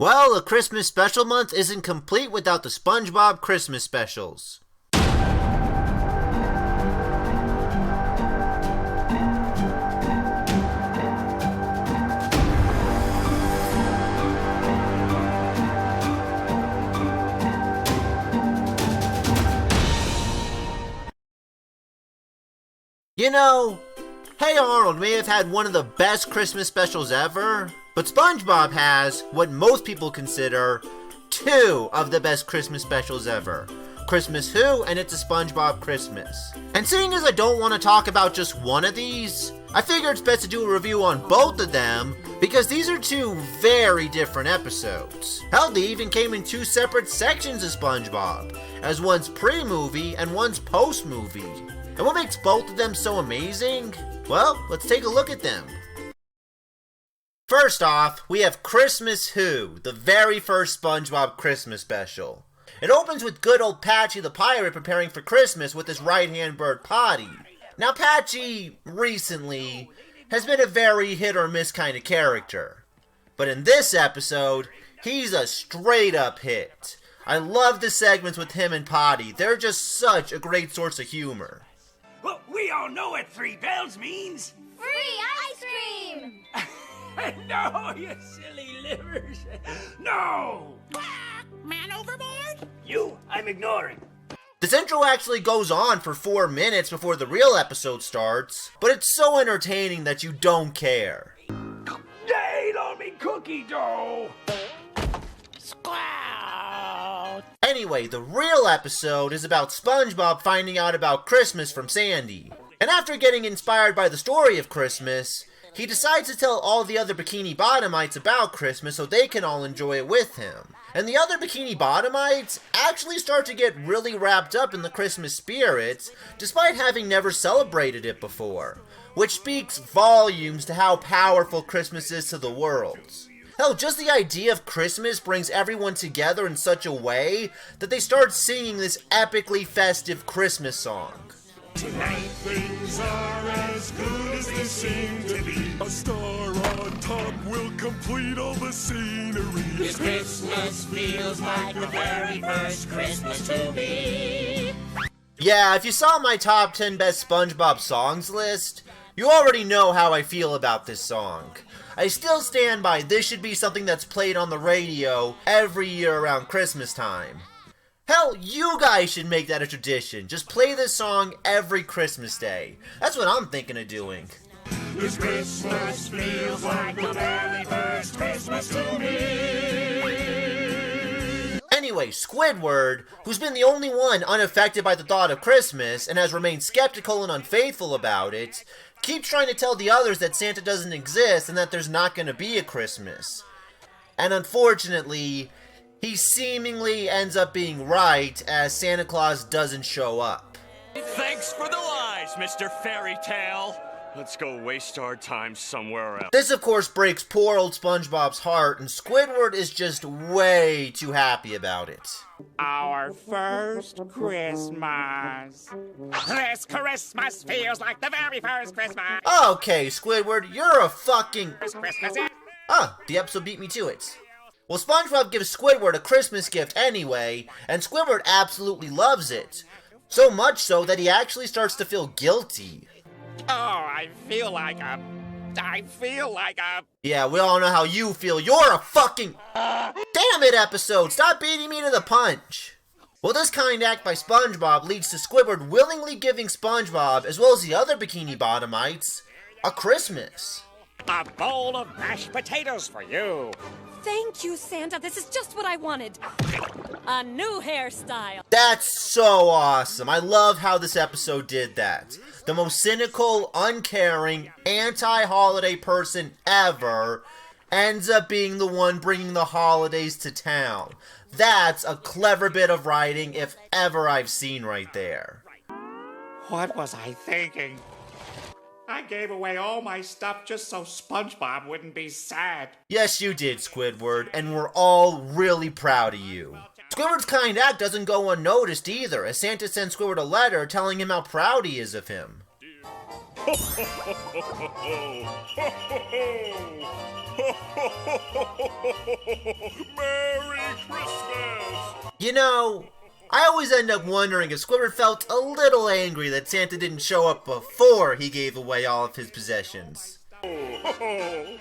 Well, a Christmas special month isn't complete without the Spongebob Christmas Specials. You know, Hey Arnold may have had one of the best Christmas specials ever, but SpongeBob has what most people consider two of the best Christmas specials ever. Chirstmas Who and It's a Spongebob Christmas. And seeing as I don't want to talk about just one of these, I figure it's best to do a review on both of them because these are two very different episodes. Hell, they even came in two separate sections of SpongeBob, as one's pre-movie and one's post-movie. And what makes both of them so amazing? Well, let's take a look at them. First off, we have Chirstmas Who, the very first SpongeBob Christmas special. It opens with good old Patchy the pirate preparing for Christmas with his right-hand bird Potty. Now Patchy, recently, has been a very hit-or-miss kind of character. But in this episode, he's a straight-up hit. I love the segments with him and Potty. They're just such a great source of humor. Well, we all know what 3 bells means. Free ice cream! No, you silly livers. No! Man overboard? You, I'm ignoring. This intro actually goes on for 4 minutes before the real episode starts, but it's so entertaining that you don't care. They on me cookie dough! Squow! Anyway, the real episode is about SpongeBob finding out about Christmas from Sandy. And after getting inspired by the story of Christmas, he decides to tell all the other Bikini Bottomites about Christmas so they can all enjoy it with him. And the other Bikini Bottomites actually start to get really wrapped up in the Christmas spirit, despite having never celebrated it before, which speaks volumes to how powerful Christmas is to the world. Hell, just the idea of Christmas brings everyone together in such a way that they start singing this epically festive Christmas song. Tonight things are as good as they seem to be. A star on top will complete all the scenery. This Christmas feels like the very first Christmas to me. Yeah, if you saw my top 10 best SpongeBob songs list, you already know how I feel about this song. I still stand by this should be something that's played on the radio every year around Christmas time. Hell, you guys should make that a tradition. Just play this song every Christmas day. That's what I'm thinking of doing. This Christmas feels like the very first Christmas to me. Anyway, Squidward, who's been the only one unaffected by the thought of Christmas and has remained skeptical and unfaithful about it, keeps trying to tell the others that Santa doesn't exist and that there's not going to be a Christmas. And unfortunately, he seemingly ends up being right as Santa Claus doesn't show up. Thanks for the lies, Mr. Fairy Tale. Let's go waste our time somewhere else. This, of course, breaks poor old SpongeBob's heart, and Squidward is just way too happy about it. Our first Christmas. This Christmas feels like the very first Christmas. Okay, Squidward, you're a fucking... Christmas. The episode beat me to it. Well, SpongeBob gives Squidward a Christmas gift anyway, and Squidward absolutely loves it. So much so that he actually starts to feel guilty. Oh, I feel like a... Yeah, we all know how you feel. You're a fucking... Damn it, episode! Stop beating me to the punch! Well, this kind act by SpongeBob leads to Squidward willingly giving SpongeBob, as well as the other Bikini Bottomites, a Christmas. A bowl of mashed potatoes for you. Thank you, Santa. This is just what I wanted. A new hairstyle. That's so awesome. I love how this episode did that. The most cynical, uncaring, anti-holiday person ever ends up being the one bringing the holidays to town. That's a clever bit of writing if ever I've seen right there. What was I thinking? I gave away all my stuff just so SpongeBob wouldn't be sad. Yes, you did, Squidward, and we're all really proud of you. Squidward's kind act doesn't go unnoticed either, as Santa sends Squidward a letter telling him how proud he is of him. You know, I always end up wondering if Squidward felt a little angry that Santa didn't show up before he gave away all of his possessions. Oh!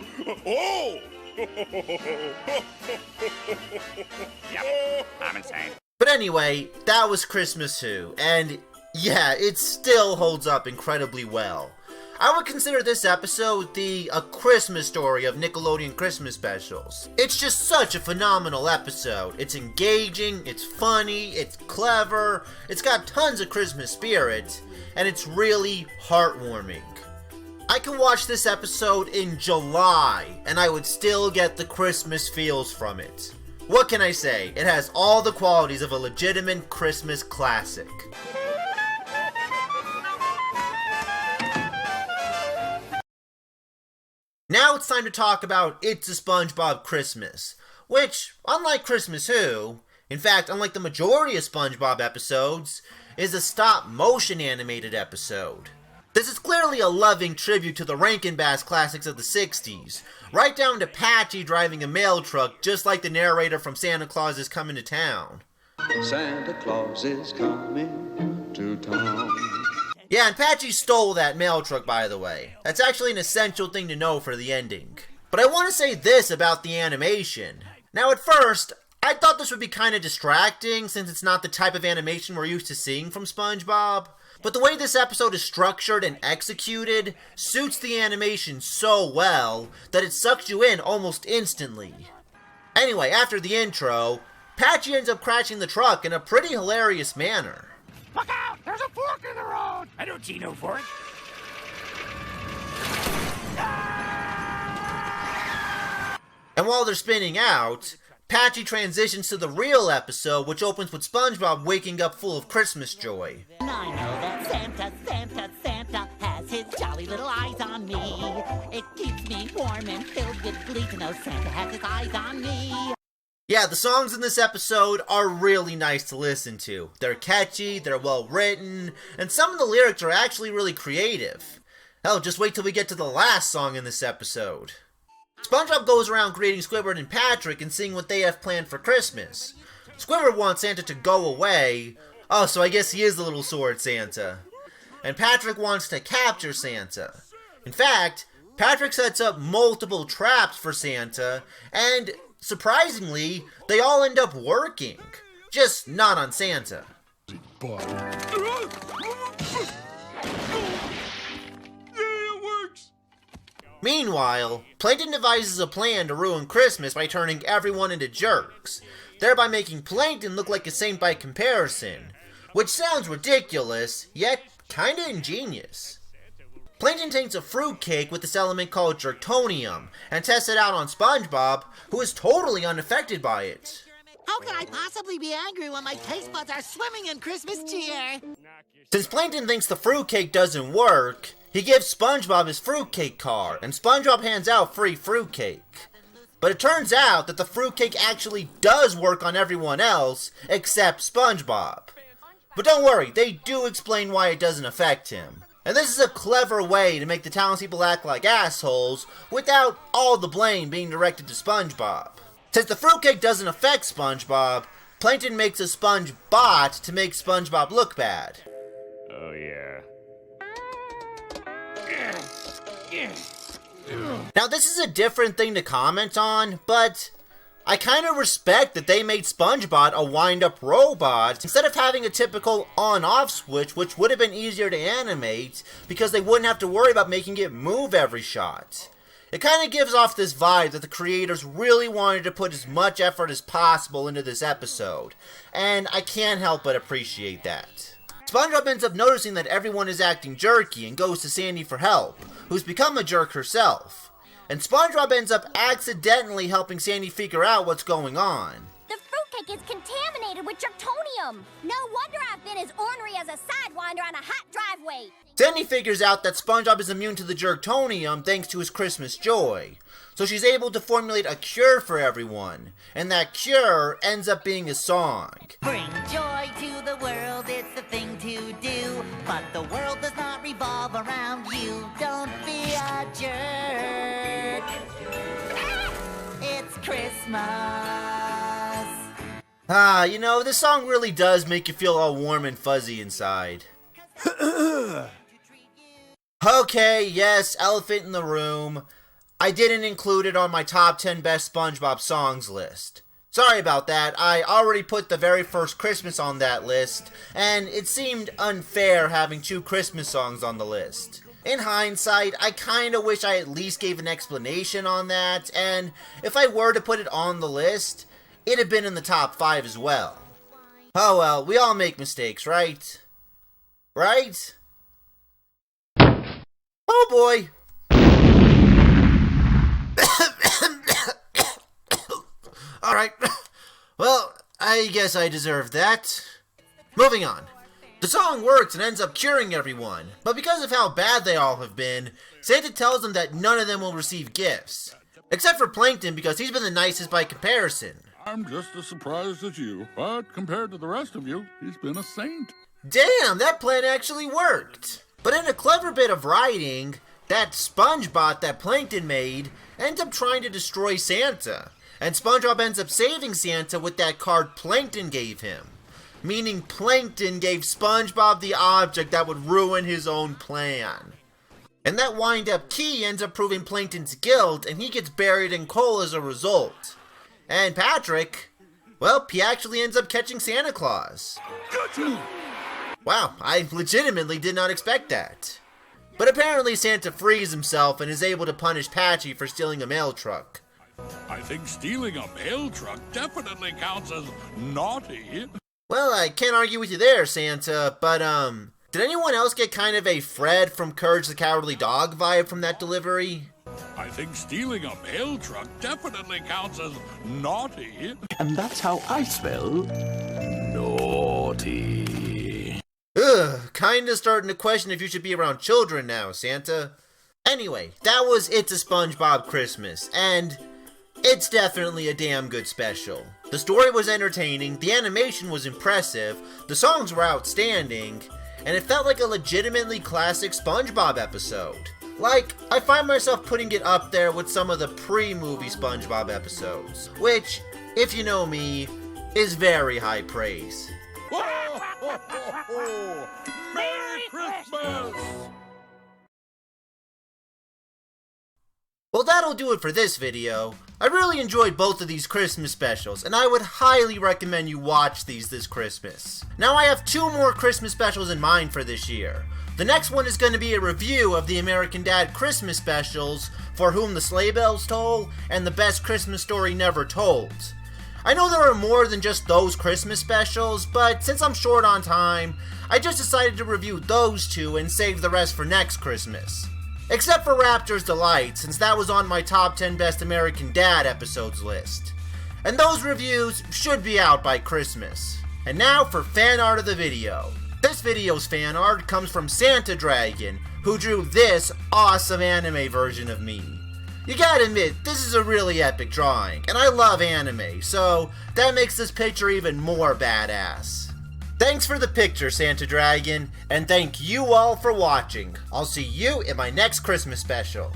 Yep, I'm insane. But anyway, that was Chirstmas Who, and yeah, it still holds up incredibly well. I would consider this episode A Christmas Story of Nickelodeon Christmas Specials. It's just such a phenomenal episode. It's engaging, it's funny, it's clever, it's got tons of Christmas spirit, and it's really heartwarming. I could watch this episode in July, and I would still get the Christmas feels from it. What can I say? It has all the qualities of a legitimate Christmas classic. Now it's time to talk about It's a SpongeBob Christmas, which, unlike Chirstmas Who, in fact, unlike the majority of SpongeBob episodes, is a stop-motion animated episode. This is clearly a loving tribute to the Rankin Bass classics of the 60s, right down to Patchy driving a mail truck just like the narrator from Santa Claus is Coming to Town. Santa Claus is coming to town. Yeah, and Patchy stole that mail truck, by the way. That's actually an essential thing to know for the ending. But I want to say this about the animation. Now at first, I thought this would be kind of distracting since it's not the type of animation we're used to seeing from SpongeBob. But the way this episode is structured and executed suits the animation so well that it sucks you in almost instantly. Anyway, after the intro, Patchy ends up crashing the truck in a pretty hilarious manner. Look out! There's a fork in the road! I don't see no fork. And while they're spinning out, Patchy transitions to the real episode, which opens with SpongeBob waking up full of Christmas joy. And I know that Santa has his jolly little eyes on me. It keeps me warm and filled with glee to know Santa has his eyes on me. Yeah, the songs in this episode are really nice to listen to. They're catchy, they're well written, and some of the lyrics are actually really creative. Hell, just wait till we get to the last song in this episode. SpongeBob goes around greeting Squidward and Patrick and seeing what they have planned for Christmas. Squidward wants Santa to go away. Oh, so I guess he is the little sword Santa. And Patrick wants to capture Santa. In fact, Patrick sets up multiple traps for Santa, and surprisingly, they all end up working. Just not on Santa. Meanwhile, Plankton devises a plan to ruin Christmas by turning everyone into jerks, thereby making Plankton look like a saint by comparison, which sounds ridiculous, yet kinda ingenious. Plankton takes a fruitcake with this element called jerktonium and tests it out on SpongeBob, who is totally unaffected by it. How can I possibly be angry when my taste buds are swimming in Christmas cheer? Since Plankton thinks the fruitcake doesn't work, he gives SpongeBob his fruitcake card, and SpongeBob hands out free fruitcake. But it turns out that the fruitcake actually does work on everyone else, except SpongeBob. But don't worry, they do explain why it doesn't affect him. And this is a clever way to make the townspeople act like assholes, without all the blame being directed to SpongeBob. Since the fruitcake doesn't affect SpongeBob, Plankton makes a sponge bot to make SpongeBob look bad. Oh, yeah. Now this is a different thing to comment on, but I kind of respect that they made SpongeBob a wind-up robot instead of having a typical on-off switch, which would have been easier to animate because they wouldn't have to worry about making it move every shot. It kind of gives off this vibe that the creators really wanted to put as much effort as possible into this episode, and I can't help but appreciate that. SpongeBob ends up noticing that everyone is acting jerky and goes to Sandy for help, who's become a jerk herself. And SpongeBob ends up accidentally helping Sandy figure out what's going on. The fruitcake is contaminated with jerktonium. No wonder I've been as ornery as a sidewinder on a hot driveway. Sandy figures out that SpongeBob is immune to the jerktonium thanks to his Christmas joy. So she's able to formulate a cure for everyone. And that cure ends up being a song. Bring joy to the world, it's the thing to do. But the world does not revolve around you. Don't be a jerk. It's Christmas. You know, this song really does make you feel all warm and fuzzy inside. Okay, yes, elephant in the room. I didn't include it on my top 10 best SpongeBob songs list. Sorry about that, I already put the very first Christmas on that list, and it seemed unfair having 2 Christmas songs on the list. In hindsight, I kinda wish I at least gave an explanation on that, and if I were to put it on the list, it'd have been in the top 5 as well. Oh well, we all make mistakes, right? Right? Oh boy! Alright, well, I guess I deserved that. Moving on. The song works and ends up curing everyone, but because of how bad they all have been, Santa tells them that none of them will receive gifts. Except for Plankton, because he's been the nicest by comparison. I'm just as surprised as you, but compared to the rest of you, he's been a saint. Damn, that plan actually worked! But in a clever bit of writing, that SpongeBot that Plankton made ends up trying to destroy Santa, and SpongeBob ends up saving Santa with that card Plankton gave him. Meaning Plankton gave SpongeBob the object that would ruin his own plan. And that wind-up key ends up proving Plankton's guilt, and he gets buried in coal as a result. And Patrick, well, he actually ends up catching Santa Claus. Wow, I legitimately did not expect that. But apparently Santa frees himself and is able to punish Patchy for stealing a mail truck. I think stealing a mail truck definitely counts as naughty. Well, I can't argue with you there, Santa, but did anyone else get kind of a Fred from Courage the Cowardly Dog vibe from that delivery? I think stealing a mail truck definitely counts as naughty. And that's how I spell naughty. Ugh, kinda starting to question if you should be around children now, Santa. Anyway, that was It's a SpongeBob Christmas, and it's definitely a damn good special. The story was entertaining, the animation was impressive, the songs were outstanding, and it felt like a legitimately classic SpongeBob episode. Like, I find myself putting it up there with some of the pre-movie SpongeBob episodes, which, if you know me, is very high praise. Merry Christmas! Well, that'll do it for this video. I really enjoyed both of these Christmas specials, and I would highly recommend you watch these this Christmas. Now I have 2 more Christmas specials in mind for this year. The next one is going to be a review of the American Dad Christmas specials, For Whom the Sleigh Bells Toll, and The Best Christmas Story Never Told. I know there are more than just those Christmas specials, but since I'm short on time, I just decided to review those 2 and save the rest for next Christmas. Except for Raptor's Delight, since that was on my top 10 best American Dad episodes list. And those reviews should be out by Christmas. And now for fan art of the video. This video's fan art comes from Santa Dragon, who drew this awesome anime version of me. You gotta admit, this is a really epic drawing, and I love anime, so that makes this picture even more badass. Thanks for the picture, Santa Dragon, and thank you all for watching. I'll see you in my next Christmas special.